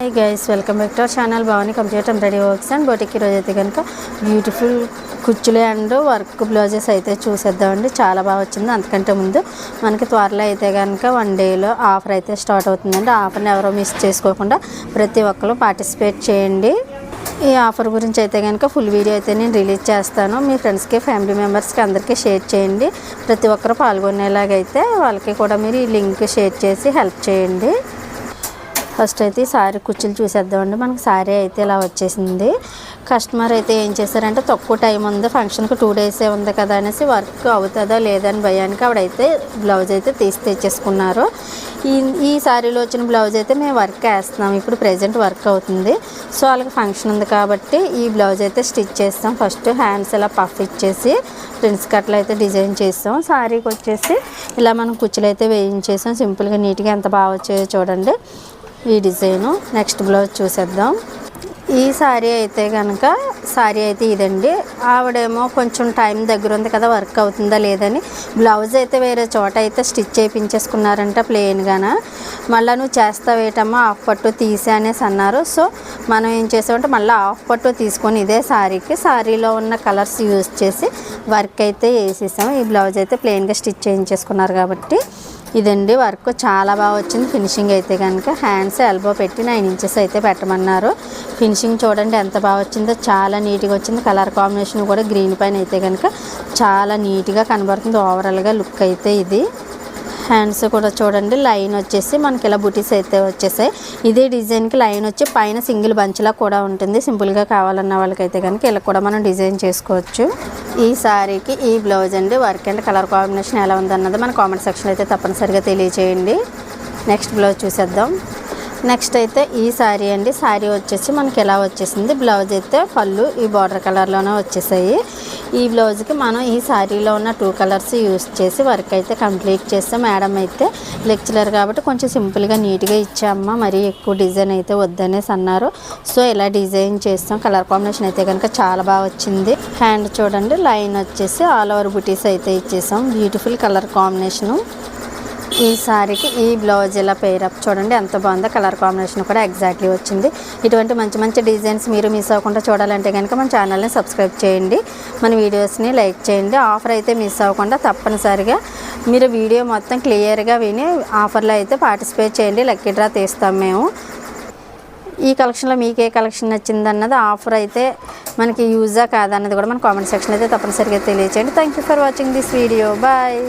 Hi guys, welcome back to our channel Bhavani Complete Embroidery Works and Boutique. ఈరోజు అయితే కనుక beautiful కుచ్చులు and work blouses అయితే చూసేద్దామండి. చాలా బాగా వచ్చింది. అంతకంటే ముందు మనకి త్వరలో అయితే కనుక 1 డేలో ఆఫర్ అయితే స్టార్ట్ అవుతుందండి. ఆఫర్ని ఎవరో మిస్ చేసుకోకుండా ప్రతి ఒక్కరు పార్టిసిపేట్ చేయండి. ఈ ఆఫర్ గురించి అయితే కనుక ఫుల్ వీడియో అయితే నేను రిలీజ్ చేస్తాను. మీ ఫ్రెండ్స్కి, ఫ్యామిలీ మెంబర్స్కి అందరికీ షేర్ చేయండి. ప్రతి ఒక్కరు పాల్గొనేలాగైతే వాళ్ళకి కూడా మీరు ఈ లింక్ షేర్ చేసి హెల్ప్ చేయండి. ఫస్ట్ అయితే ఈ సారీ కుచ్చులు చూసేద్దామండి. మనకి సారీ అయితే ఇలా వచ్చేసింది. కస్టమర్ అయితే ఏం చేశారంటే తక్కువ టైం ఉంది, ఫంక్షన్కి 2 డేసే ఉంది కదా అనేసి వర్క్ అవుతుందా లేదని భయానికి ఆవిడైతే బ్లౌజ్ అయితే తీసి తెచ్చేసుకున్నారు. ఈ సారీలో వచ్చిన బ్లౌజ్ అయితే మేము వర్క్ వేస్తున్నాం. ఇప్పుడు ప్రెజెంట్ వర్క్ అవుతుంది. సో వాళ్ళకి ఫంక్షన్ ఉంది కాబట్టి ఈ బ్లౌజ్ అయితే స్టిచ్ చేస్తాం. ఫస్ట్ హ్యాండ్స్ ఇలా పఫ్ ఇచ్చేసి ప్రిన్స్ కట్లు అయితే డిజైన్ చేస్తాం. సారీకి వచ్చేసి ఇలా మనం కుచ్చులు అయితే వేయించేసాం. సింపుల్గా నీట్గా ఎంత బాగా వచ్చాయో చూడండి ఈ డిజైను. నెక్స్ట్ బ్లౌజ్ చూసేద్దాం. ఈ సారీ అయితే కనుక సారీ అయితే ఇదండి. ఆవిడేమో కొంచెం టైం దగ్గర ఉంది కదా, వర్క్ అవుతుందా లేదని బ్లౌజ్ అయితే వేరే చోట అయితే స్టిచ్ చేయించేసుకున్నారంట ప్లెయిన్గాన. మళ్ళీ నువ్వు చేస్తావేటమ్మా హాఫ్ పట్టు తీసే అనేసి అన్నారు. సో మనం ఏం చేసామంటే మళ్ళీ హాఫ్ పట్టు తీసుకొని ఇదే సారీకి సారీలో ఉన్న కలర్స్ యూజ్ చేసి వర్క్ అయితే వేసేసాము. ఈ బ్లౌజ్ అయితే ప్లెయిన్గా స్టిచ్ చేయించేసుకున్నారు కాబట్టి ఇదండి వర్క్. చాలా బాగా వచ్చింది. ఫినిషింగ్ అయితే కనుక హ్యాండ్స్ ఎల్బో పెట్టి 9 ఇంచెస్ అయితే పెట్టమన్నారు. ఫినిషింగ్ చూడండి ఎంత బాగా వచ్చిందో, చాలా నీట్గా వచ్చింది. కలర్ కాంబినేషన్ కూడా గ్రీన్ పైన అయితే కనుక చాలా నీట్గా కనబడుతుంది. ఓవరాల్గా లుక్ అయితే ఇది. హ్యాండ్స్ కూడా చూడండి లైన్ వచ్చేసి మనకి ఇలా బుటీస్ అయితే వచ్చేసాయి. ఇదే డిజైన్కి లైన్ వచ్చి పైన సింగిల్ బంచ్లా కూడా ఉంటుంది. సింపుల్గా కావాలన్న వాళ్ళకైతే కనుక ఇలా కూడా మనం డిజైన్ చేసుకోవచ్చు. ఈ సారీకి ఈ బ్లౌజ్ అండి. వర్క్ అండ్ కలర్ కాంబినేషన్ ఎలా ఉందన్నది మన కామెంట్ సెక్షన్ అయితే తప్పనిసరిగా తెలియచేయండి. నెక్స్ట్ బ్లౌజ్ చూసేద్దాం. నెక్స్ట్ అయితే ఈ సారీ అండి. సారీ వచ్చేసి మనకి ఎలా వచ్చేసింది. బ్లౌజ్ అయితే పళ్ళు ఈ బార్డర్ కలర్లోనే వచ్చేసాయి. ఈ బ్లౌజ్కి మనం ఈ సారీలో ఉన్న 2 కలర్స్ యూస్ చేసి వర్క్ అయితే కంప్లీట్ చేస్తాం. మేడం అయితే లెక్చరర్ కాబట్టి కొంచెం సింపుల్గా నీట్గా ఇచ్చామ్మా, మరీ ఎక్కువ డిజైన్ అయితే వద్దనేసి అన్నారు. సో ఇలా డిజైన్ చేస్తాం. కలర్ కాంబినేషన్ అయితే కనుక చాలా బాగా వచ్చింది. హ్యాండ్ చూడండి లైన్ వచ్చేసి ఆల్ ఓవర్ బుటీస్ అయితే ఇచ్చేసాం. Beautiful colour combination. ఈ సారీకి ఈ బ్లౌజ్ ఇలా పేరప్ చూడండి ఎంత బాగుందో. కలర్ కాంబినేషన్ కూడా ఎగ్జాక్ట్లీ వచ్చింది. ఇటువంటి మంచి మంచి డిజైన్స్ మీరు మిస్ అవ్వకుండా చూడాలంటే కనుక మన ఛానల్ని సబ్స్క్రైబ్ చేయండి, మన వీడియోస్ని లైక్ చేయండి. ఆఫర్ అయితే మిస్ అవ్వకుండా తప్పనిసరిగా మీరు వీడియో మొత్తం క్లియర్గా విని ఆఫర్లో అయితే పార్టిసిపేట్ చేయండి. లక్కీ డ్రా తీస్తాం మేము. ఈ కలెక్షన్లో మీకు ఏ కలెక్షన్ నచ్చింది అన్నది, ఆఫర్ అయితే మనకి యూజా కాదన్నది కూడా మన కామెంట్ సెక్షన్ అయితే తప్పనిసరిగా తెలియచేయండి. Thank you for watching this video. Bye.